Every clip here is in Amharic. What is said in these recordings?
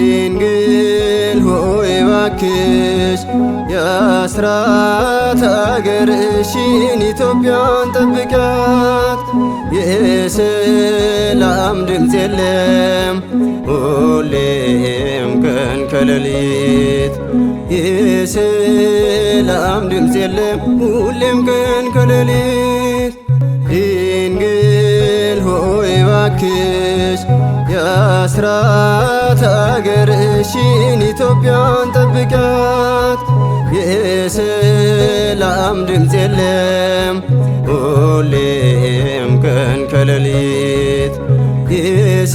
ድንግል ሆይ ባክሽ የአስራት አገርሽን ኢትዮጵያን ጠብቂያት። የሰላም ድምፅ የለም ሁሌም ቀን ከሌሊት፣ የሰላም ድምፅ የለም ሁሌም ቀን ከሌሊት። ድንግል ሆይ ባክሽ የአስራት አገርሽን ኢትዮጵያን ጠብቂያት። የሰላም ድምፅ የለም ሁሌም ቀን ከሌሊት፣ የሰላም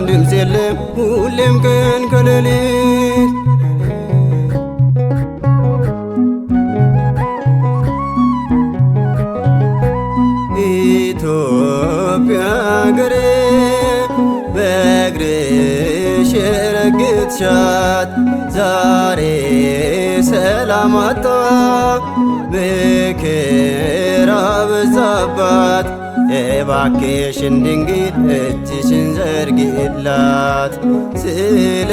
ድምፅ የለም ሁሌም ቀን ከሌሊት። ኢትዮጵያ አገሬ በእግርሽ የረገጥሻት ዛሬ ሰላም አጣ መከራ በዛባት። እባክሽን ድንግል እጅሽን ዘርጊላት፣ ስለ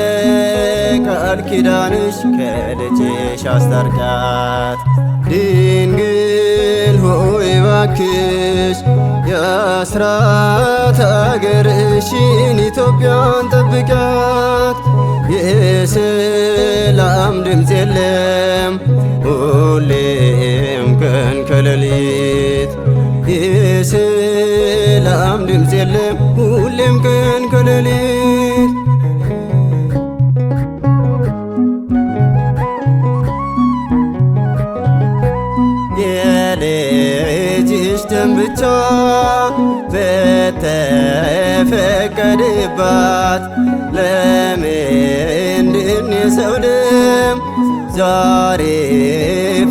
ቃል ኪዳንሽ ከልጅሽ አስታርቂያት። ድንግል ሆይ ባክሽ የአስራት አገርሽን ኢትዮጵያን ጠብቂያት። የሰላም ድምፅ የለም ሁሌም ቀን ከሌሊት፣ የሰላም ድምፅ የለም ሁሌም ቀን ከሌሊት። የልጅሽ ደም ብቻ በተፈቀደባት ለምንድን የሰው ደም ዛሬ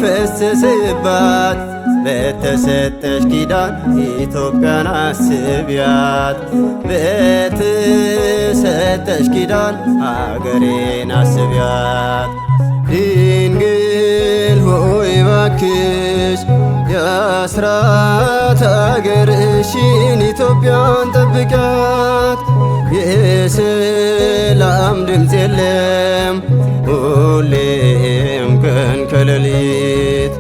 ፈሰሰባት? በተሰጠሽ ኪዳን ኢትዮጵያን አስቢያት፣ በተሰጠሽ ኪዳን አገሬን አስቢያት። ድንግል ሆይ ባክሽ የአስራት አገርሽን ኢትዮጵያን ጠብቂያት። የሰላም ድምፅ የለም ሁሌም ቀን ከሌሊት፣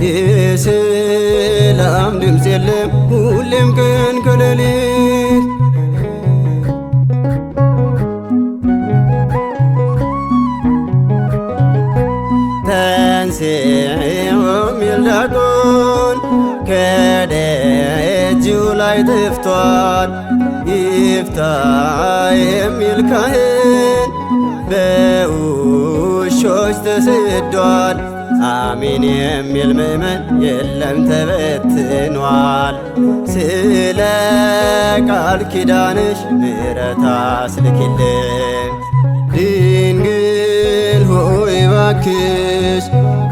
የሰላም ድምፅ የለም ሁሌም ቀን ከሌሊት። ተንሥኦ የሚል ዲያቆን ከደጁ ላይ ጠፍቷል። ይፍታ የሚል ካህን በውሾች ተሰዷል። አሜን የሚል ምእመን የለም ተበትኗል። ስለ ቃል ኪዳንሽ ምሕረት አስልኪልን። ድንግል ሆይ ባክሽ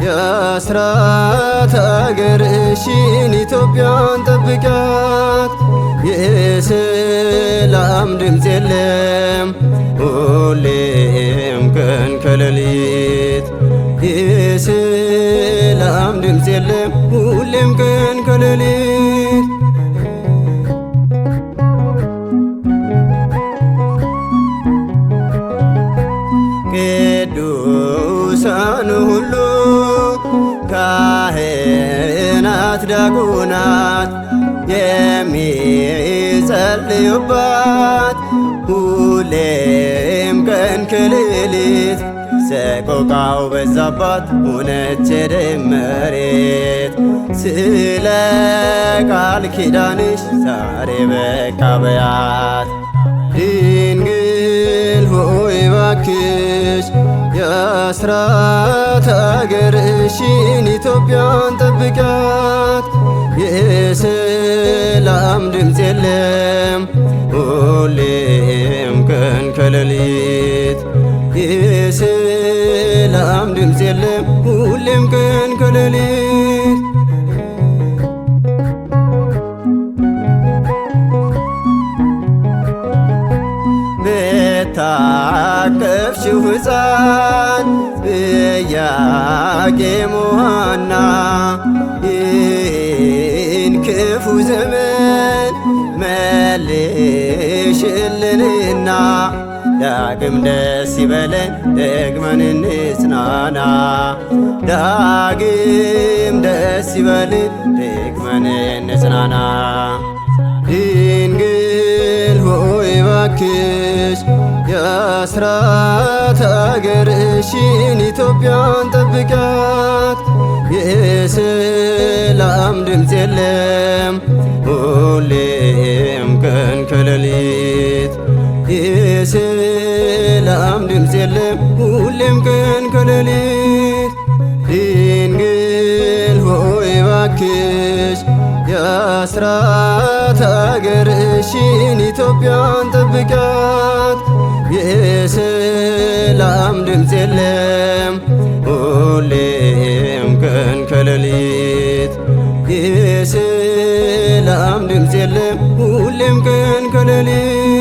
የአስራት አገርሽን ኢትዮጵያን ጠብቂያት። የሰላም ድምፅ የለም ሁሌም ቀን ከሌሊት፣ የሰላም ድምፅ የለም ሁሌም ቀን ከሌሊት። ቅዱሳን ሁሉ ካህናት ዲያቆናት የሚጸልዩባት ሁሌም ቀን ከሌሊት፣ ሰቆቃው በዛባት ሆነች የደም መሬት። ስለ ቃል ኪዳንሽ ዛሬ በቃ በያት። ድንግል ሆይ ባክሽ የአስራት አገርሽን ኢትዮጵያን ጠብቂያት። የሰላም ድምፅ የለም ሁሌም ቀን ከሌሊት፣ የሰላም ድምፅ የለም ሁሌም ቀን ከሌሊት። የታቀፍሽው ሕፃን ኢያቄም ወሐና ይህን ክፉ ዘመን መልሽልንና ዳግም ደስ ይበለን ደግመን እንጽናና። ዳግም ደስ ይበለን ደግመን እንጽናና። ድንግል ሆይ እባክሽ የአስራት አገርሽን ኢትዮጵያን ጠብቂያት። የሰላም ድምፅ የለም ሁሌም ቀን ከሌሊት። የሰላም ድምፅ የለም ሁሌም ቀን ከሌሊት። ድንግል ሆይ እባክሽ የአስራት አገርሽን ኢትዮጵያን ጠብቂያት። የሰላም ድምፅ የለም ሁሌም ቀን ከሌሊት። የሰላም ድምፅ የለም ሁሌም ቀን ከሌሊት።